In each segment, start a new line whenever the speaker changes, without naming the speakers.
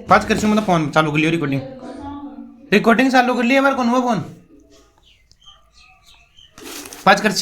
पाँच कर मतलब फोन चालू कर लियो रिकॉर्डिंग रिकॉर्डिंग चालू कर लिया बार कौन हुआ फोन पाँच कर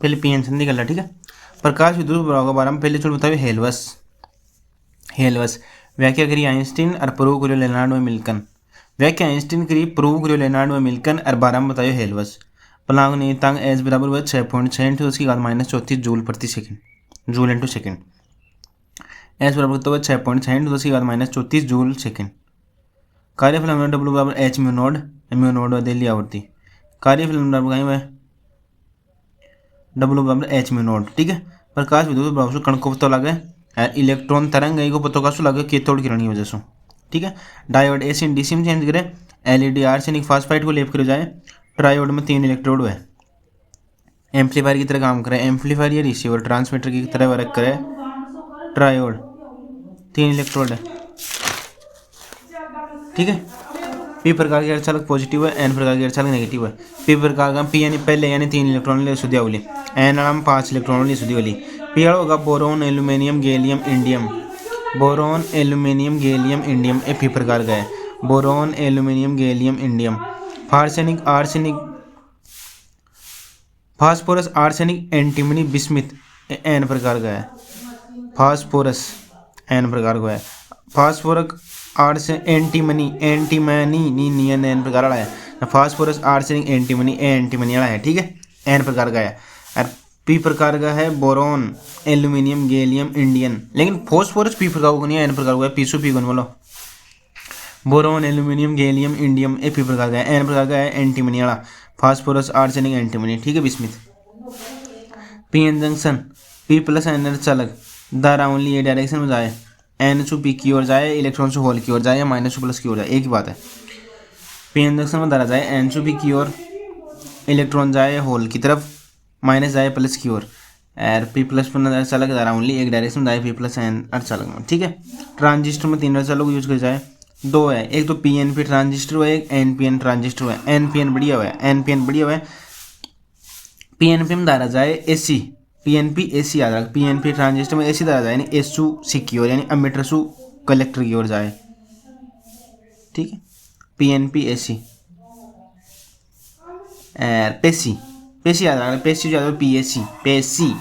पहले पीएन संधि कर ठीक है। प्रकाश विद्युत प्रभाव के बारे में पहले छोड़ बताओ हेलवस हेलवस व्याख्या करी आइंस्टीन और प्रूव करियो लेनार्डो मिल्टन व्याख्या आइंस्टीन करी प्रूव करियो लेनार्डो मिल्टन और बारे में बताओ हेलवस प्लांक नियतांक एच बराबर हुआ 6.6 इंटू उसकी घात -34 जूल प्रति second joule into second H बराबर तो 6.6 इंटू उसकी घात -34 जूल सेकंड कार्यफल डब्ल्यू बराबर एच म्यू नोड दिल्ली आवृत्ति कार्यफल बराबर कहीं हुआ डब्ल्यू बराबर एच म्यू नोड ठीक है। प्रकाश विद्युत प्रभाव से कण को पता लगे इलेक्ट्रॉन तरंग को पता का लगे कैथोड किरण की वजह से ठीक है। डायोड एसिड डीसी में चेंज करे एलईडी आर्सेनिक फास्फाइड को लेप करे जाए ट्रायोड में 3 इलेक्ट्रोड है एम्पलीफायर की तरह काम करे एम्पलीफायर या रिसीवर ट्रांसमीटर की तरह वर्क करे ट्रायोड 3 इलेक्ट्रोड है ठीक है। पी प्रकार के अर्धचालक पॉजिटिव है एन प्रकार के अर्धचालक नेगेटिव है। पी प्रकार का पी यानी पहले यानी 3 इलेक्ट्रॉन ले सुधी आवली एन नाम 5 इलेक्ट्रॉन ले सुधी वाली पी होगा boron aluminium gallium indium boron aluminium gallium indium ए पी प्रकार का है बोरोन एल्यूमिनियम गैलियम इंडियम फार्सेनिक arsenic phosphorus arsenic antimony bismuth N प्रकार का है फास्फोरस एन प्रकार का है फास्फोरक आर्स एंटीमनी एंटीमनी नी नियन एन प्रकार वाला है फास्फोरस आर्सेनिक एंटीमनी एंटीमनी वाला है ठीक है एन प्रकार का है। और पी प्रकार का है बोरोन एल्यूमिनियम गैलियम इंडियन लेकिन फॉस्फोरस पी प्रकार का नहीं है एन प्रकार का है पीसू पी बोलो बोरोन एल्यूमिनियम गैलियम इंडियम ए पी प्रकार का है एन प्रकार का है एंटीमनी वाला फास्फोरस आर्सेनिक एंटीमनी ठीक है bismuth. P N junction P plus N अर्धचालक धारा ओनली ये डायरेक्शन में जाए एन टू पी की ओर जाए इलेक्ट्रॉन से होल की ओर जाए या माइनस टू प्लस की ओर जाए एक ही बात है। पी एन जंक्शन में धारा जाए एन टू पी की ओर इलेक्ट्रॉन जाए होल की तरफ माइनस जाए प्लस की ओर और पी प्लस पर अर्धचालक धारा ओनली एक डायरेक्शन में जाए पी प्लस एन अर्धचालक में ठीक है। ट्रांजिस्टर में 3 अर्धचालक यूज कर जाए 2 है एक तो पी एन पी ट्रांजिस्टर हुआ एक एन पी एन ट्रांजिस्टर हुआ एन पी एन बढ़िया हुआ है एन पी एन बढ़िया हुआ है। पी एन पी में धारा जाए ए सी पीएनपी एसी याद रख पीएनपी ट्रांजिस्टर में एसी धारा जाए यानी एस टू सी की ओर यानी अमीटर टू कलेक्टर की ओर जाए ठीक है। पीएनपी एसी पेसी पेसी याद रखना पेसी याद रखो पीएसी पेसी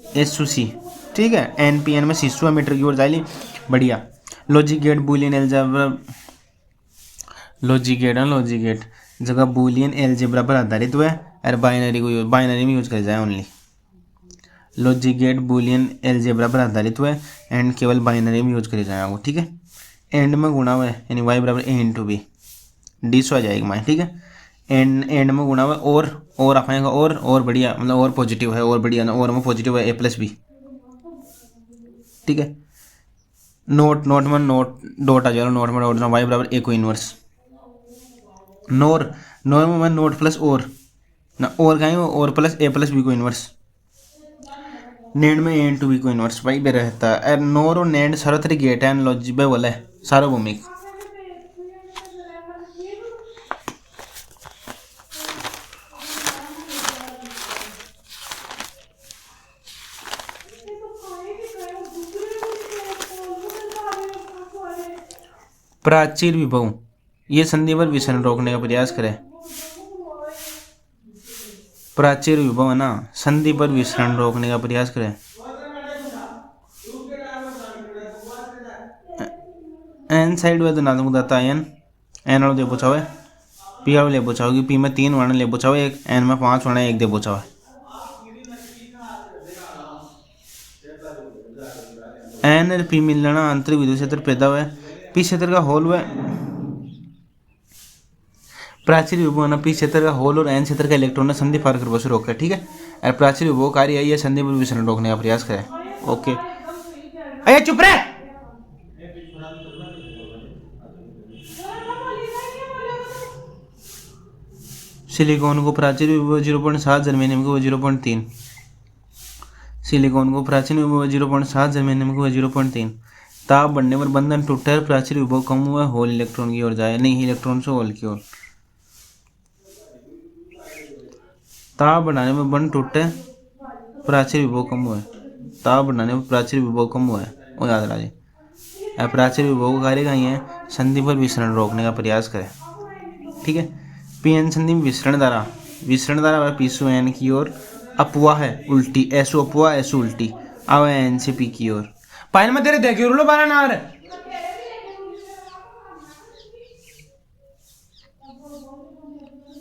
एस टू सी ठीक है। एनपीएन में सीसू अमीटर की ओर जाए बढ़िया। Logic gate Boolean algebra logic gate जगह बुलियन एल्जेब्रा पर आधारित हुआ है और बाइनरी में यूज कर जाए only logic gate Boolean algebra पर आधारित हुआ है एंड केवल बाइनरी में यूज कर जाएगा वो ठीक है। एंड में गुणा हुआ है यानी वाई बराबर ए इंटू बी डी सो आ जाएगा माए ठीक है। एंड में गुणा हुआ और आप आएगा और बढ़िया मतलब और पॉजिटिव है और बढ़िया और में पॉजिटिव है ए प्लस बी ठीक है। नोट में डॉट आ जाएगा नोट में डॉट वाई बराबर ए को इनवर्स नोर में नोट प्लस और ना और कहीं और प्लस ए प्लस बी को इनवर्स नेंड में ए इंटू बी को इनवर्स भाई बे रहता है नोर और नेंड सारा तेरे गेट है लॉजिक बे बोला है सार्वभौमिक प्राचीर विभव ये संधि पर विसरण रोकने का प्रयास करें प्राचीर विभव है ना संधि पर विसरण रोकने का प्रयास करें एन साइड व धनात्मक दाता आयन एन वालों दे पूछा है, पी वालों ले पूछा होगी, पी में 3 वर्ण ले पूछा हुआ, एक एन में 5 वर्ण 1 दे पूछा हुआ। एन और पी मिलना आंतरिक विद्युत क्षेत्र पैदा हुआ है। पी क्षेत्र का होल हुआ प्राचीर विभव, पी क्षेत्र का होल और एन क्षेत्र का इलेक्ट्रॉन ने संधि पार करने से रोका है। ठीक है, और प्राचीर विभव कार्य है संधि पर विसरण रोकने का प्रयास करे। ओके, अरे चुप रहे। सिलिकॉन को प्राचीर विभव 0.7, जर्मेनियम को 0.3। सिलिकॉन को प्राचीन विभव 0.7, जर्मेनियम को 0.3। ताप बढ़ने पर बंधन टूटा है, प्राचीर विभव कम हुआ, होल इलेक्ट्रॉन की ओर जाए, नहीं इलेक्ट्रॉन से होल की ओर। ताप बढ़ाने में बंधन टूटे, प्राचीर विभव कम हुआ है। ताप बढ़ाने पर प्राचीर विभव कम हुआ है, वो याद रखिए। प्राचीर विभव का कार्य कहीं है संधि पर विसरण रोकने का प्रयास करें। ठीक है, पी एन संधि में विसरण धारा पी सु एन की ओर अपवा है उल्टी, ऐसो अपवा ऐसो उल्टी, अब एन से पी की ओर। पाइन में तेरे देखिए उल्लो बारा ना रे।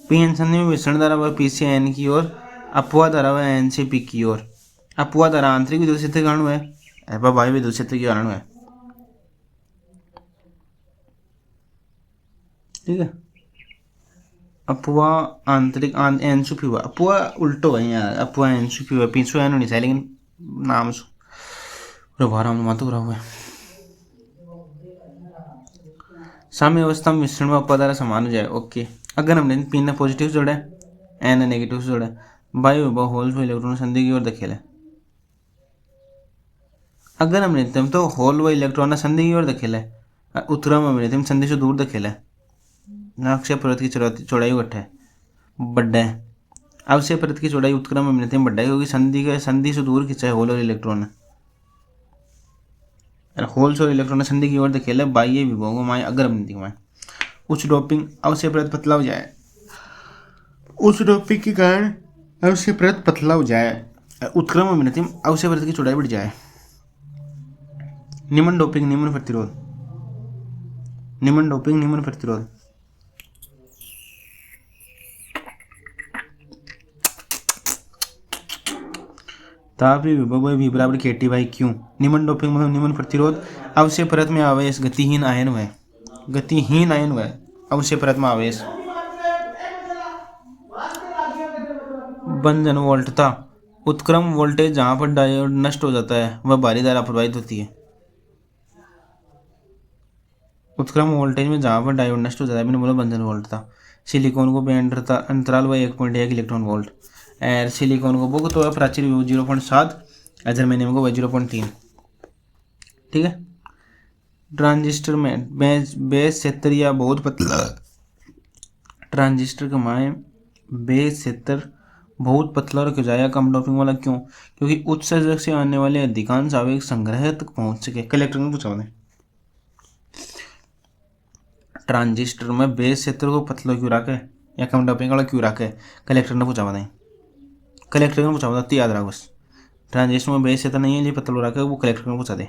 पी एन संधि में विसरण धारा पी से एन की ओर, अपवा धारा एन से पी की ओर। अपवा धारा आंतरिक विद्युत क्षेत्र के कारण है, बाह्य विद्युत क्षेत्र के कारण है। ठीक है, अपवा आंतरिक एनसुपी हुआ, अपवा उल्टो है यार, अपवा एनसुपी हुआ, पीछे एन होनी चाहिए लेकिन नाम सु बारह में मातो हुआ है। साम्य अवस्था में मिश्रण में अपवा द्वारा समान हो जाए। ओके, अगर हमने पी ने पॉजिटिव जोड़ा एन ने नेगेटिव जोड़ा, बायो विभव होल व इलेक्ट्रॉन संधि की ओर धकेले। अगर हमने तो होल व इलेक्ट्रॉन संधि की ओर धकेले, उत्क्रम हमने संधि से दूर धकेले। अक्षय परत की चौड़ाई घट है बड्डा है, अवक्षय परत की चौड़ाई उत्क्रम में बड्डा है, क्योंकि संधि से दूर खींचा है होल और इलेक्ट्रॉन। होल और इलेक्ट्रॉन संधि की ओर धकेले, बाह्य विभव को माए अगर हमने घुमाए। उच्च डोपिंग अवक्षय परत पतला हो जाए, उच्च डोपिंग के कारण अवक्षय परत पतला हो जाए, उत्क्रम में अवक्षय परत की चौड़ाई बढ़ जाए। निम्न डोपिंग निम्न प्रतिरोध, निम्न डोपिंग निम्न प्रतिरोध। तापीय विभव v बराबर KT बाई Q। निम्न डोपिंग मतलब निम्न प्रतिरोध, अवक्षय परत में आवेश गतिहीन आयन हुए, गतिहीन आयन हुए अवक्षय परत में आवेश। बंधन वोल्टता, उत्क्रम वोल्टेज जहां पर डायोड नष्ट हो जाता है वह बाहरी धारा प्रवाहित होती है। उत्क्रम वोल्टेज में जहां पर डायोड नष्ट हो जाता है मैंने बोला बंधन वोल्टता। सिलिकॉन को अंतराल व 1.1 इलेक्ट्रॉन वोल्ट, और सिलिकॉन को बुक तो प्राचीर 0.7, जर्मेनियम को 0.3। ठीक है, ट्रांजिस्टर में बेस क्षेत्र या बहुत पतला, ट्रांजिस्टर का माए बेस क्षेत्र बहुत पतला और जाया कम डोपिंग वाला। क्यों? क्योंकि उत्सर्जक से आने वाले अधिकांश आवेश संग्रह तक पहुंच सके। कलेक्टर में पूछा मैंने, ट्रांजिस्टर में बेस क्षेत्र को पतला क्यों रखे या कम डोपिंग वाला क्यों रखे, कलेक्टर ने पूछा बताएं। कलेक्टर ने पूछा बताती याद रहा बस, ट्रांजिस्टर में बेस क्षेत्र नहीं है ये पतला रखे, वो कलेक्टर ने पूछा दे।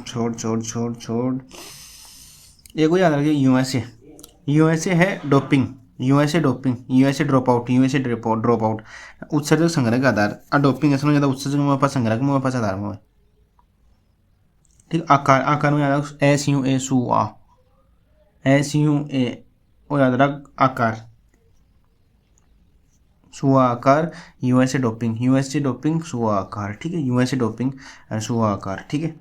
छोड़ छोड़ छोड़ छोड़, ये को याद रखिए। यूएसए है doping, USA doping, USA drop out उत्सर्जक संग्रह का आधार। डोपिंग ऐसा ज्यादा उत्सर्जक में पास संग्रह के पास आधार में। ठीक, आकार में याद रख SUA सुआ, SUA वो याद रख आकार, सुआ आकार, यूएसए डोपिंग सुआ आकार। ठीक है, यूएसए डोपिंग सुआ आकार। ठीक है,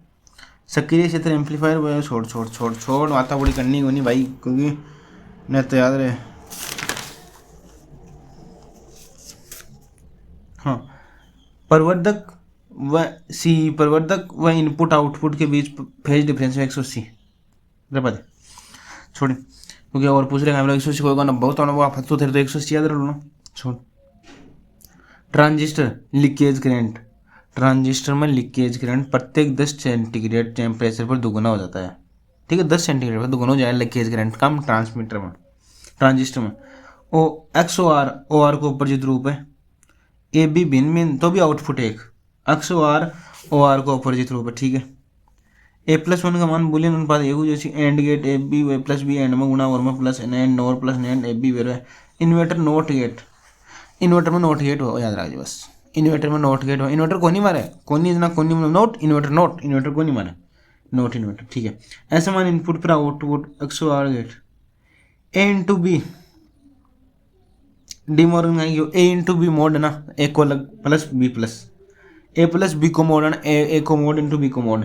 सक्रिय क्षेत्र एम्पलीफायर वो छोड़ छोड़ छोड़ छोड़ माता बड़ी करनी होनी भाई, क्योंकि नहीं तो याद रहे। हाँ, प्रवर्धक व इनपुट आउटपुट के बीच फेज डिफरेंस 180। बता छोड़, क्योंकि और पूछ रहे हैं 180 कोई ना बहुत होना, वो आप तो थे तो 180 याद रख लो ना। छोड़, ट्रांजिस्टर लीकेज करंट, ट्रांजिस्टर में लीकेज करंट प्रत्येक 10 सेंटीग्रेड टेम्परेचर पर दुगुना हो जाता है। ठीक है, 10 सेंटीग्रेड पर दुगुना हो जाए लीकेज करंट कम ट्रांसमीटर में, ट्रांजिस्टर में। ओ XOR को अपोजिट रूप है, AB भिन्न तो भी आउटपुट एक, XOR OR को अपोजिट रूप है। ठीक है, A+1 का मान बुलियन अनुपात एक जैसी एंड गेट ए बी वे प्लस बी एंड में गुणा और में plus AND NOR plus AND A B वेर इन्वर्टर नोट गेट इन्वर्टर में नोट गेट हो याद रखिए बस इन्वर्टर में नोट गेट हो इन्वर्टर को नहीं मारे कौन नहीं को नहीं नोट इन्वर्टर को नहीं मारे नोट इन्वर्टर ठीक है। ऐसे मान इनपुट पर output 108 gate A into B De Morgan का ए इंटू बी मोड है ना ए को अलग प्लस बी को मोड है ना ए को मोड इंटू बी को मोड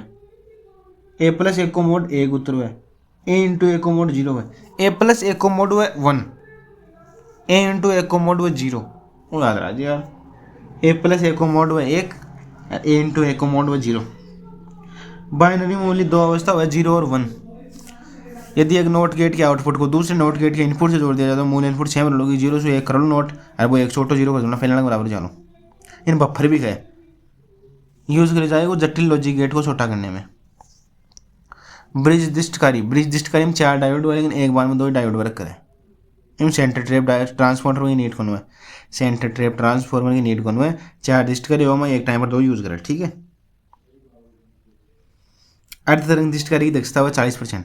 ए प्लस ए को मोड एक उत्तर हुआ ए इंटू ए को मोड 0 है ए प्लस ए को मोड हुआ 1 ए इंटू ए को मोड हुआ 0 वो याद रहा जी यार ए प्लस ए को मोड हुआ 1 ए इंटू ए को मोड हुआ 0 बाइनरी में ओनली दो अवस्था हुआ 0 और 1। यदि एक नोट गेट के आउटपुट को दूसरे नोट गेट के इनपुट से जोड़ दिया जाए तो मूल इनपुट सेम रहोगी 0 से 1 कर लो नोट और वो 1 छोटो 0 कर दो ना फैलने के बराबर जानो इन बफर भी गए यूज़ करे जाए वो जटिल लॉजिक गेट को छोटा करने में। ब्रिज दिष्टकारी में 4 डायोड हुआ लेकिन एक बार में 2 डायोड वर्क करें इन सेंटर ट्रैप ट्रांसफॉर्मर की नीड कौन हुआ सेंटर ट्रैप ट्रांसफॉर्मर की नीड कौन हुआ 4 दिष्टकारी हो मैं एक टाइम पर 2 यूज़ करें ठीक है। अर्ध तरंग दिष्टकारी की दक्षता हुआ 40%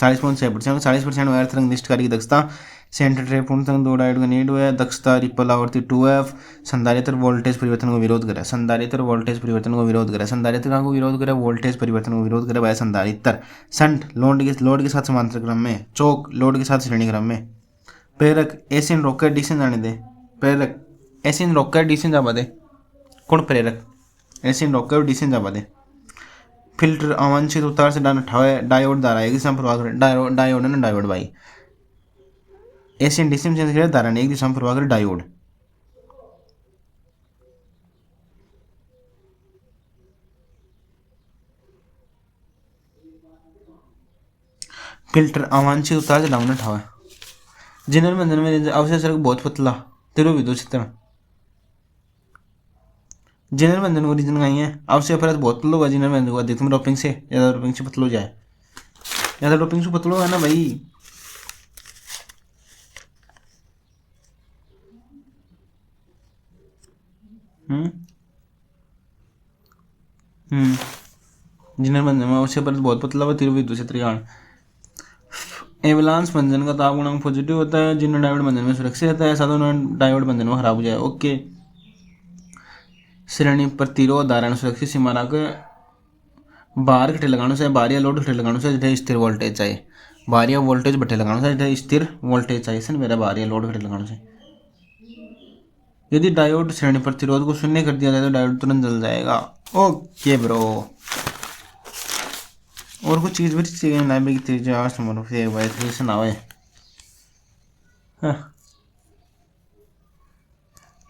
40.6% 40% अर्ध तरंग दिष्टकारी की दक्षता सेंटर ट्रैप पूर्णतः 2 डायोड का नीड हुआ है दक्षता रिपल आवर्ती 2f संधारित्र वोल्टेज परिवर्तन को विरोध करे संधारित्र वोल्टेज परिवर्तन को विरोध करे संधारित्र का को विरोध करे वोल्टेज परिवर्तन को विरोध करे वह संधारित्र संट लोड के साथ समांतर क्रम में चौक लोड के साथ श्रेणी क्रम में प्रेरक एसिन रॉकेट डिशन जाने दे प्रेरक एसिन रॉकेट डिशन जावा दे कौन प्रेरक एसिन रॉकेट डिशन जावा दे फिल्टर अवांछित उतार से डायोड धारा एक दिशा में प्रवाह करे डायोड है ना डायोड भाई एशियन डिसिम चेंज करे धारा एक दिशा में प्रवाह करे डायोड फिल्टर अवांछित उतार से डाउन उठावा जिनर बंधन में अवशेष सड़क बहुत पतला तेरो विद्युत क्षेत्र जिनर बंधन को रीजन कहीं है अवशेष परत बहुत पतला होगा जिनर बंधन को अधिकतम डोपिंग से पतला हो जाए ज़्यादा डोपिंग से पतला है ना भाई जिनर बंधन में अवशेष परत बहुत पतला हुआ तेरो विद्युत क्षेत्र कारण एवलांस बंधन का ताप गुणांक पॉजिटिव होता है जिन डायोड बंधन में सुरक्षित रहता है ऐसा तो डायोड बंधन में खराब हो जाए ओके। श्रेणी प्रतिरोध धारण सुरक्षित सीमा के बाहर घटे लगाने से बाहर या लोड घटे लगाने से जितने स्थिर वोल्टेज चाहिए बाहर या वोल्टेज बटे लगाने से जितने स्थिर वोल्टेज चाहिए सर मेरा बाहर या लोड घटे लगाने से यदि डायोड श्रेणी प्रतिरोध को शून्य कर दिया जाए तो डायोड तुरंत जल जाएगा ओके ब्रो। और कुछ चीज़ भी चाहिए लाइब्रेरी की तेज से वाइब्रेशन आवे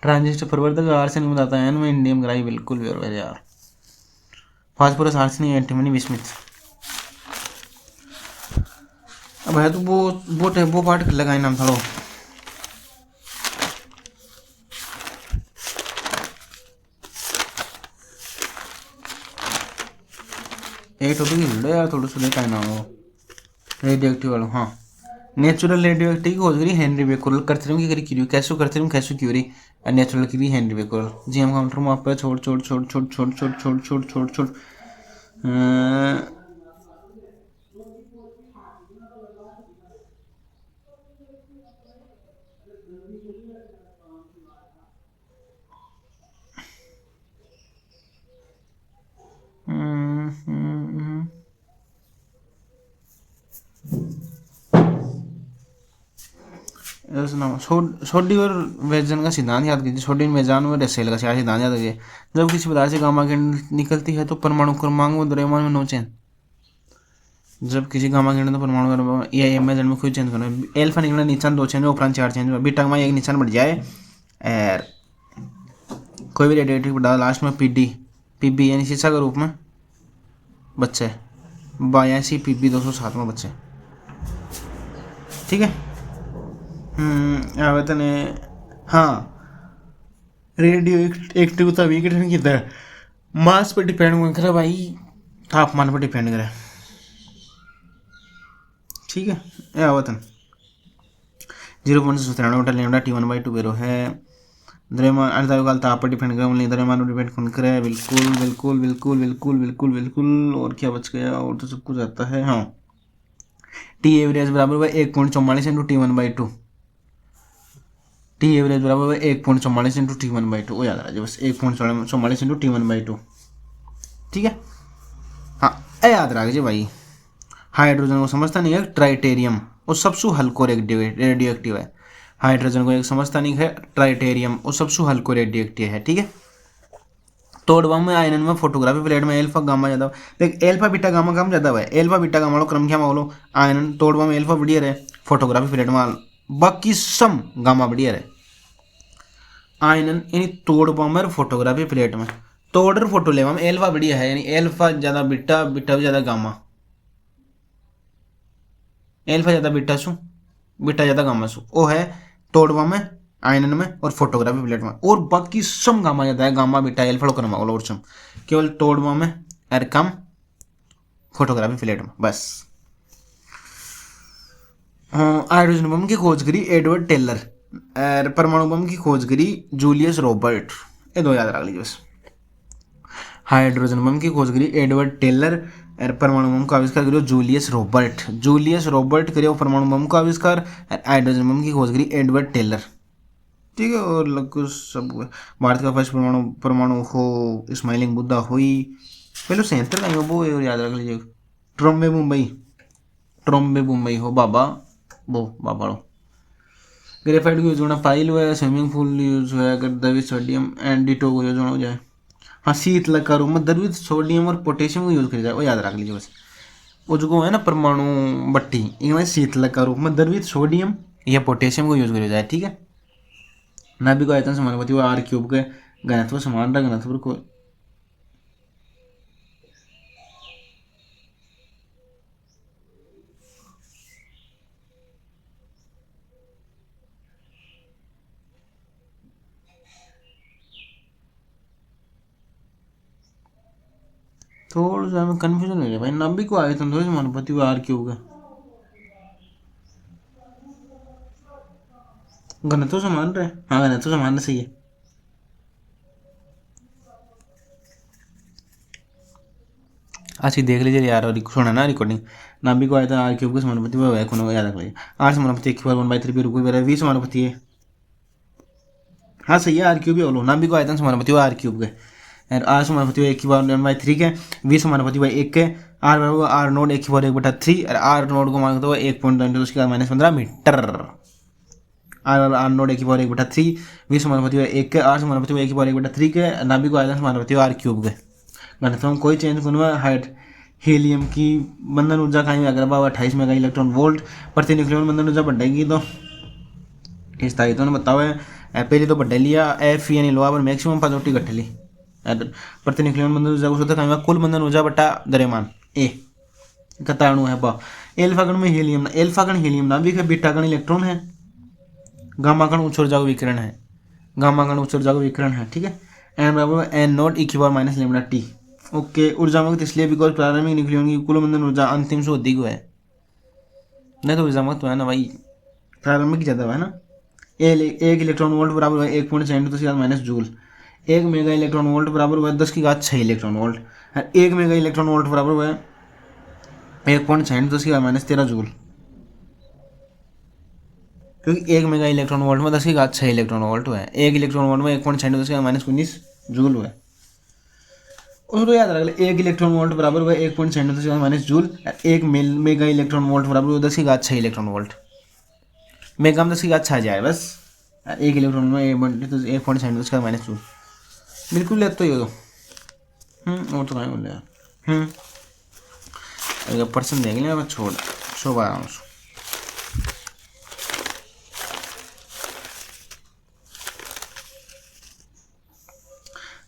ट्रांजिस्टर प्रवर्धक आर्सेनिक बताता है मैं इंडियम ग्राई बिल्कुल भी और यार फास्फोरस आर्सेनिक एंटीमनी बिस्मिथ अब है तो वो पार्ट लगाए नाम था एक टॉपिक ही लो यार थोड़ा सा टाइम ना हो रेडियोएक्टिव वाला हाँ नेचुरल रेडियोएक्टिव की खोज करी हेनरी बेकरल करते रहे करी क्यूरी कैसे क्यूरी नेचुरल की हेनरी बेकरल जी हम काउंटर में आप छोड़ सोडियम व्यंजन का सिद्धांत याद कीजिए सोडियम व्यंजन व रेसेल का सिद्धांत याद कीजिए जब किसी पदार्थ से गामा किरण निकलती है तो परमाणु क्रमांक व द्रव्यमान में नो चेंज जब किसी गामा किरण तो परमाणु या इमेजन में कोई चेंज करना एल्फा निकलना निशान 2 चेंज उपरांत 4 चेंज बीटा में एक निशान बढ़ जाए और कोई भी रेडिएटिव पदार्थ लास्ट में पीबी यानी शीशा के रूप में बच्चे 82 पीबी 207 में बच्चे ठीक है। आवेदन हाँ रेडियो एक्टिविटी विघटन की दर मास पर डिपेंड करे भाई तापमान पर डिपेंड करे ठीक है। आवेदन 0.97 T1/2 बेरो है द्रव्यमान अर्धवायुकाल ताप पर डिपेंड करे, ओनली द्रव्यमान पर डिपेंड करे। बिल्कुल बिल्कुल बिल्कुल बिल्कुल बिल्कुल बिल्कुल। और क्या बच गया, और तो सब कुछ आता है। हाँ, टी एवरेज बराबर हुआ 1.44 इंटू T1/2। टी एवरेज बराबर हुआ 1.44 इंटू T1/2, वो याद रहा बस, 1.44 इंटू T1/2। ठीक है, हाँ याद रखिए भाई। हाइड्रोजन को समझता नहीं है ट्राइटेरियम, वो सबसे हल्को रेडियो एक्टिव है। हाइड्रोजन को एक समझता नहीं है ट्राइटेरियम, वो सबसे हल्को रेडियो एक्टिव है। ठीक है, तोड़वा में आयनन में फोटोग्राफी प्लेट में एल्फा गामा ज्यादा, देख एल्फा बीटा गामा काम ज्यादा है। एल्फा बीटा गामा क्रम क्या बोलो, आयनन तोड़वा में एल्फा बढ़िया रहे, फोटोग्राफी प्लेट में बाकी सम गामा बढ़िया रहे। आयनन यानी तोड़वा में फोटोग्राफी प्लेट में तोड़ फोटो लेवा में एल्फा बढ़िया है, यानी एल्फा ज्यादा बीटा, बीटा ज्यादा गामा। एल्फा ज्यादा बीटा सु, बीटा ज्यादा गामा सु, वो है तोड़वा में, आयनन में और फोटोग्राफी प्लेट में। और बाकी सम गामा ज्यादा है, गामा बीटा एल्फा क्रम और सम केवल तोड़वा में और कम फोटोग्राफी प्लेट में बस। हाइड्रोजन बम की खोज करी एडवर्ड टेलर, और परमाणु बम की खोज करी जूलियस रॉबर्ट। ये दो याद रख लीजिए बस। हाइड्रोजन बम की खोज करी एडवर्ड टेलर, और परमाणु बम का आविष्कार करियो जूलियस रॉबर्ट। जूलियस रॉबर्ट करियो परमाणु बम का आविष्कार, और हाइड्रोजन बम की खोज करी एडवर्ड टेलर। ठीक है, और लगभग सब भारत का फर्स्ट परमाणु परमाणु हो स्माइलिंग बुद्धा हुई पहले 77 का वो याद रख लीजिए। ट्रम्बे मुंबई, ट्रम्बे मुंबई हो बाबा, वो बाबा ग्रेफाइट को यूज होना, पाइल हुआ है, स्विमिंग पूल यूज हुआ है, अगर द्रवित सोडियम एंड डिटो को यूज होना हो जाए। हाँ, शीतलक का रूप में द्रवित सोडियम और पोटेशियम को यूज किया जाए, वो याद रख लीजिए बस। वो जो है ना परमाणु भट्टी, इनमें शीतलक का रूप में द्रवित सोडियम या पोटेशियम को यूज किया जाए। ठीक है, नाभिक आयतन समानुपाती हुआ R³ के घनत्व समान रहा, घनत्व को थोड़ा सा हमें कन्फ्यूजन हो गया भाई। नाभिक को आयतन थोड़ी समानुपाती हुआ R³ का घनत्व समान रहे। हाँ, घनत्व समान सही है। अच्छी देख लीजिए यार, और सुना ना रिकॉर्डिंग। नाभिक को आयतन R³ के समानुपाती हुआ है, याद रख लीजिए। R समानुपाती 1/3 रूप में V समानुपाती है। हाँ सही है, R³ बोलो। नाभिक को आयतन समानुपाती हुआ R³ के, और R समानुपाती हुआ 1/3 के, V समानुपाती हुआ 1 के, R बराबर R0 1/3, और R0 को मानते हुए 1.10⁻15 मीटर। R0 1/3, V समानुपाती हुआ 1 के, R समानुपाती हुआ 1/3 के, नाभिक को आयतन समानुपाती हुआ R³ के। घनत्व में कोई चेंज नहीं हुआ। हाइट हीलियम की बंधन ऊर्जा कहीं अगर 28 मेगा इलेक्ट्रॉन वोल्ट प्रति न्यूक्लियन बंधन ऊर्जा बढ़ेगी तो इस तारीख ने बताओ है। पहले तो बढ़े लिया F यानी लोहा पर मैक्सिमम पाजोटी घट ली प्रति न्यूक्लियन बंधन ऊर्जा को सूत्र कहीं कुल बंधन ऊर्जा बटा द्रव्यमान ए कताणु है बा। एल्फा कण में हीलियम, एल्फा कण हीलियम नाभिक है, बीटा कण इलेक्ट्रॉन है, गामा कण उच्च ऊर्जा का विकिरण है, गामा कण उच्च ऊर्जा का विकिरण है। ठीक है, एन बराबर N0 e⁻ λT। ओके, ऊर्जा मुक्त इसलिए बिकॉज प्रारंभिक न्यूक्लियन की कुल बंधन ऊर्जा अंतिम से अधिक है। नहीं तो ऊर्जा मुक्त है ना भाई, प्रारंभिक ज़्यादा है ना। एक इलेक्ट्रॉन वोल्ट बराबर है 1.7 जूल। 1 मेगा इलेक्ट्रॉन वोल्ट बराबर हुआ 10⁶ electron volt. 1 mega electron volt बराबर हुआ 1.7 जूल, क्योंकि 1 मेगा इलेक्ट्रॉन वोल्ट में 10⁶ इलेक्ट्रॉन वोल्ट हुआ है। 1 इलेक्ट्रॉन वोल्ट में 1.7 जूल हुआ है। उसको याद रख ले, 1 इलेक्ट्रॉन वोल्ट बराबर हुआ 1.7 जूल। 1 मेगा इलेक्ट्रॉन वोल्ट बराबर हुआ 10⁶ इलेक्ट्रॉन वोल्ट। मेगा में 10⁶ आ जाए बस। 1 इलेक्ट्रॉन में 1.7 जूल बिल्कुल ले तो ये दो। और तो कहीं बोल यार। अगर पर्सन देख लें छोड़ शोभा आराम से।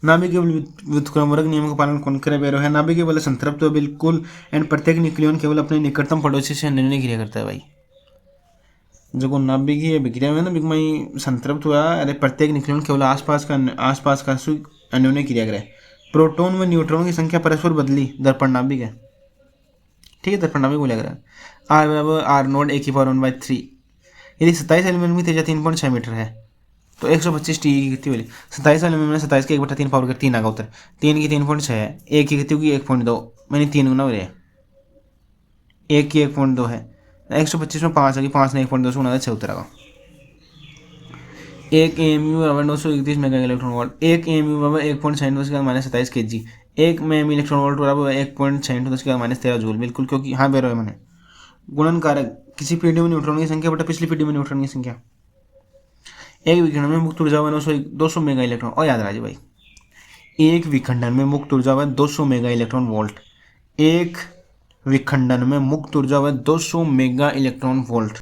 नाभिक केवल व्युत्क्रमवर्ग नियम का पालन कौन करे बेरो है। नाभिक केवल संतृप्त हो बिल्कुल, एंड प्रत्येक न्यूक्लियन केवल अपने निकटतम पड़ोसी से अन्योन्य क्रिया करता है भाई। जो नाभिक है विक्रिया में ना बिग मई संतृप्त हुआ, अरे प्रत्येक न्यूक्लियन केवल आसपास का अन्योन्य क्रिया करे। प्रोटॉन व न्यूट्रॉन की संख्या परस्पर बदली दर्पण नाभिक है। ठीक है, दर्पण नाभिक बोला करें। R बराबर R0 1/3। यदि 27 एलिमेंट में तेजा 3.6 मीटर है तो 125 टी की कितनी वैल्यू 27 वाले में मैंने 27 के 1/3 पावर कर 3 आगा उत्तर 3 की 3.6 है, एक की कितनी होगी 1.2 मैंने 3 गुना हो रहा है, एक की 1.2 है, 125 में 5 आएगी, 5 ने 1.2 से गुना 6 उत्तर आगा। एक एमयू बराबर 931 मेगा इलेक्ट्रॉन वोल्ट, एक एमयू बराबर 1.62 × 27 kg, एक में एम इलेक्ट्रॉन वोल्ट बराबर 1.62 × 13 जूल। बिल्कुल, क्योंकि हाँ बेरो है मैंने गुणन कारक किसी पीढ़ी में न्यूट्रॉन की संख्या बटा पिछली पीढ़ी में न्यूट्रॉन की संख्या। एक विखंडन में मुक्त ऊर्जा है 200 मेगा इलेक्ट्रॉन, और याद रहा भाई, एक विखंडन में मुक्त ऊर्जा है 200 मेगा इलेक्ट्रॉन वोल्ट, एक विखंडन में मुक्त ऊर्जा है 200 मेगा इलेक्ट्रॉन वोल्ट।